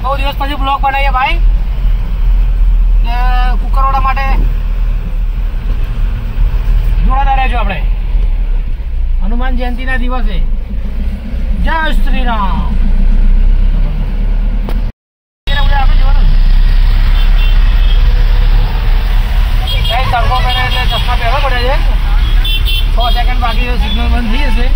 બહુ દિવસ પછી બ્લોગ બનાવીએ ભાઈ. કુકરવાડા માટે જોડાતા રહેજો આપણે હનુમાન જયંતિના દિવસે. જય શ્રી રામ. તડકો પહેરે એટલે ચશ્મા પહેરવા પડે છે. 6 સેકન્ડ બાકી સિગ્નલ બંધ થઈ જશે.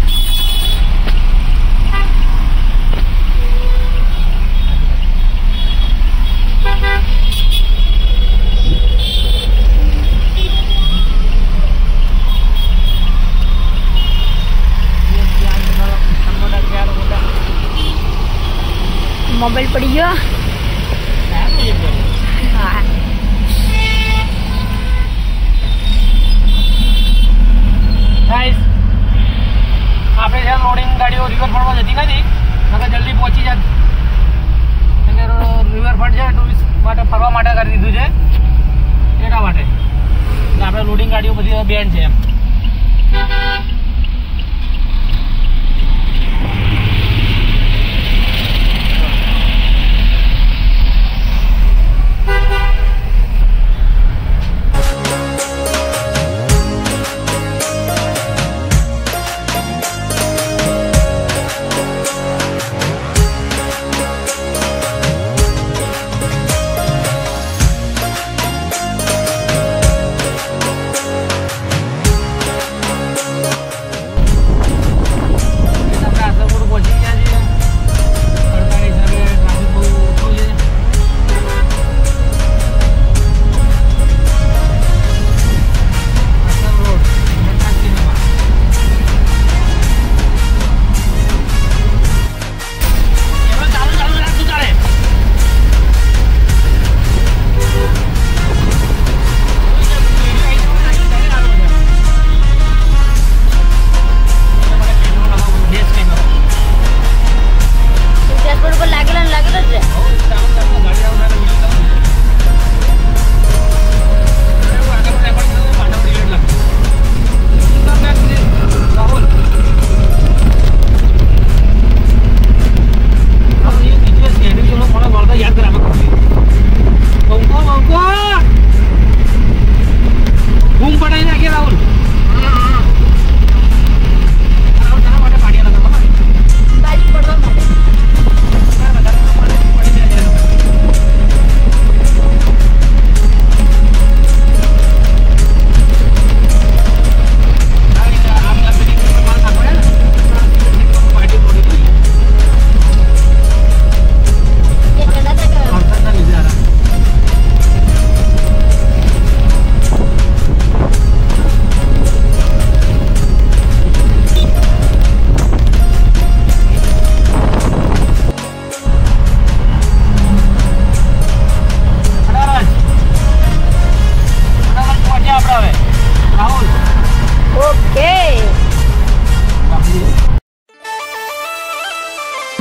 મોબાઈલ પડી ગયો. આપણે છે લોડિંગ ગાડીઓ રિવરફ્રન્ટમાં જતી નથી, નકર જલ્દી પહોંચી જાય. રિવરફ્રન્ટ છે ટુરિસ્ટ માટે ફરવા માટે કરી દીધું છે, એના માટે આપણે લોડિંગ ગાડીઓ બધી બેન છે એમ.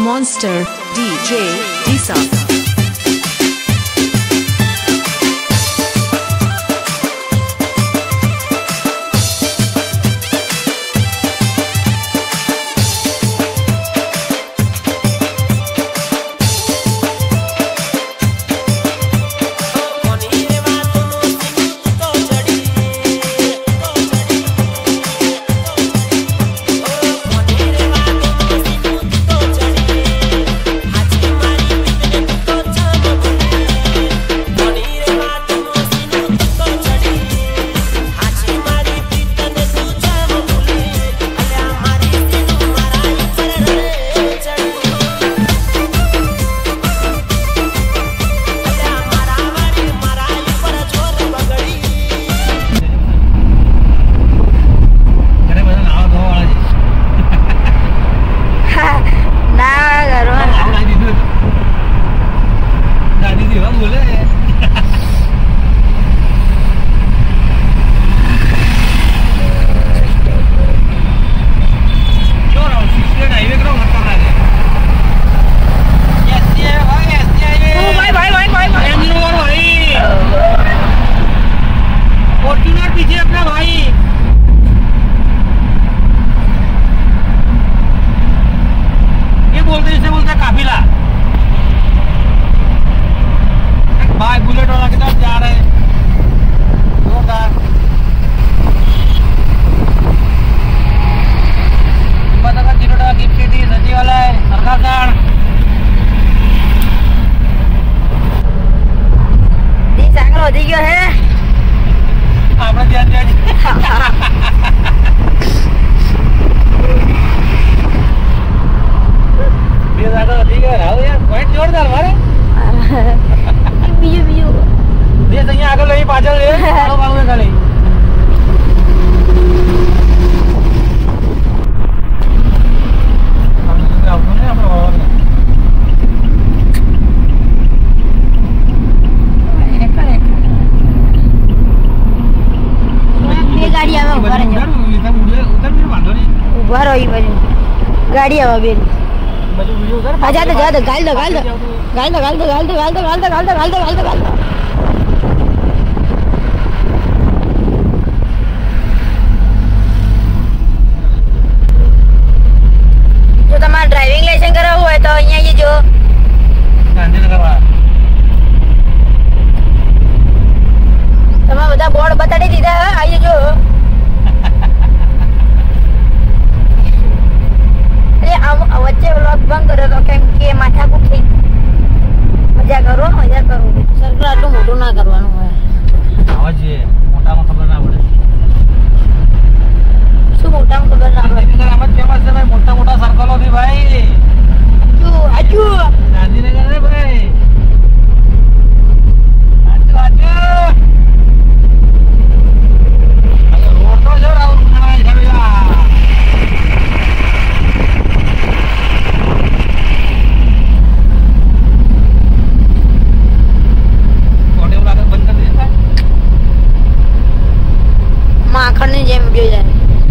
Monster DJ Disa. ગાડી આવે બેન બધું વિડિયો ઉતાર આ જા દો ગાલ દો જો તમારે ડ્રાઇવિંગ લાયસન્સ કરાવવું હોય તો અહીંયા આવી જો ગાંધીનગર વાળા તમે બધા બોર્ડ બતાડી દીધા હે આવી જો વચ્ચે વ્લોગ બંધ કર્યો તો કેમ કે માથાકૂટ થઈ મજા કરો સર્કલ આટલું મોટું ના કરવાનું હોય આવા છે મોટામાં ખબર ના પડે શું મોટામાં ખબર ના પડે ગાંધીનગર આમ જ ફેમસ છે ભાઈ મોટા મોટા સર્કલો થી ભાઈ આજુ ગાંધીનગર રે ભાઈ આજુ રોડ તો જો રાહુલ મણાઈ છડ્યા માખણની જેમ ઉડ્યો જાય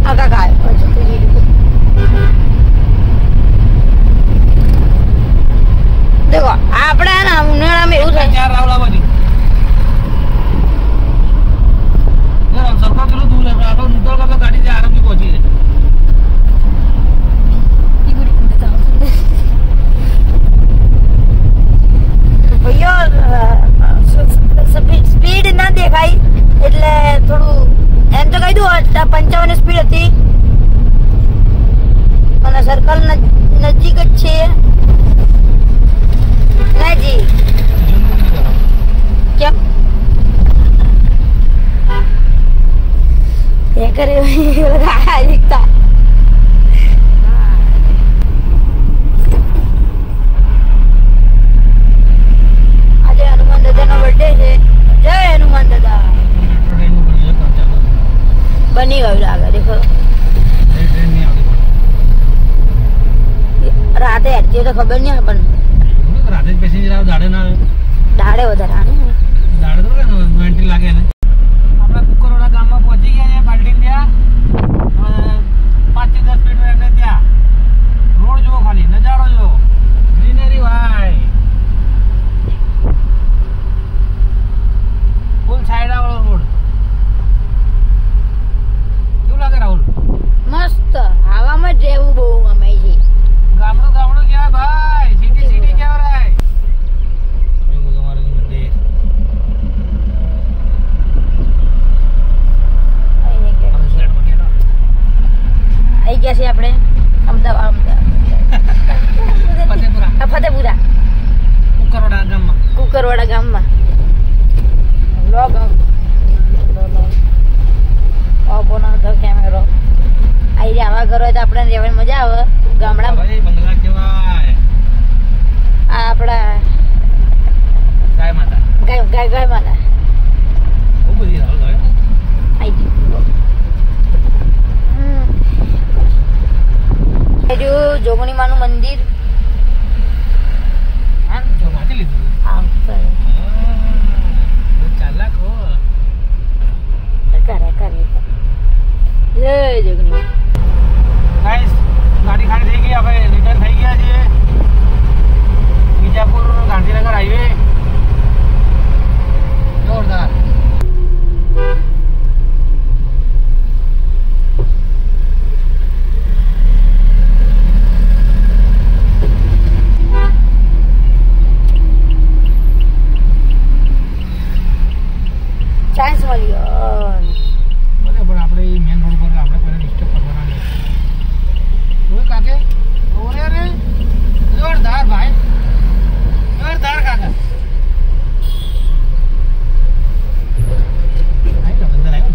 આખા ખાય દેખો આપણે ને ઉનાળામાં એવું થાય ચાર રાવલા બાજુ સર્કલ કેટલું દૂર છે આટલો નીકળ કરતો ગાડી ત્યાં આરામથી પહોંચી જાય સ્પીડ ના દેખાય એટલે થોડું એમ તો કહી દઉં 55 સ્પીડ હતી અને સર્કલ નજીક જ છે નજીક કેમ એ કરે દીખતા આજે હનુમાન દાદાનો બર્થડે છે જય હનુમાન દાદા બની ગયું લાગે દેખો રાતે હેઠી તો ખબર નહીં આપણને રાતે પેસેન્જર આવે દાડે ના દાડે વધારે દાડે તો એન્ટ્રી લાગે ને આપણા કુકરવાડા ગામમાં પહોંચી ગયા છે પાલટી ત્યાં 5 થી 10 મિનિટ એમને ત્યાં રોડ જુઓ ખાલી નજારો જુઓ ગ્રીનરી ભાઈ ફૂલ છાયડા વાળો રોડ કેવું લાગે રાહુલ મસ્ત હવામાં જ રહેવું બહુ ગમે છે ગામડું કહેવાય ભાઈ સિટી કહેવાય તમારું મંદિર આવી ગયા છે આપણે અમદાવાદ ફતેપુરા કુકરવાડા ગામમાં વ્લોગ કેમેરો આવી રહ્યા આવા ઘર હોય તો આપણે રહેવાની મજા આવે ગામડામાં બંગલા કહેવાય આ આપણા ગાય માતા ગાય માતા બહુ બધી રાહુલ ભાઈ આવી ગયું જોગણી માનું મંદિર હા જો વાંચી લીધું ચાલાક હો કરે જય જોગણી ગાઈસ ગાડી ખાલી થઈ ગઈ આપણે રિટર્ન થઈ ગયા છીએ વિજાપુર ગાંધીનગર હાઈવે જોરદાર ચાન્સ મળ્યો બરાબર પણ આપણે મેન રોડ પર આપણે કોઈને ડિસ્ટર્બ કરવાના નહીં ઓય કાકે ઓરે રે જોરદાર ભાઈ જોરદાર કાકા આઈ તો અંદર આવ્યો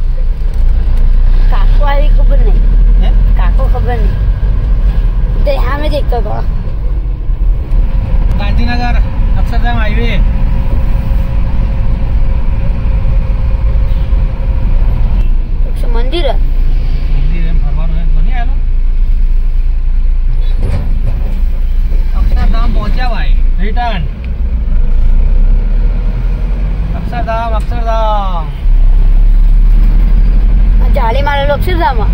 કાકો આવી ખબર નહીં હે કાકો ખબર નહીં તે સામે દેખતો હતો ગાંધીનગર અક્ષરધામ હાઈવે મંદિર એમ ફરવાનું એમ બની આવેલું અક્ષરધામ પહોંચ્યા ભાઈ રિટર્ન અક્ષરધામ જાળી મારેલો અક્ષરધામમાં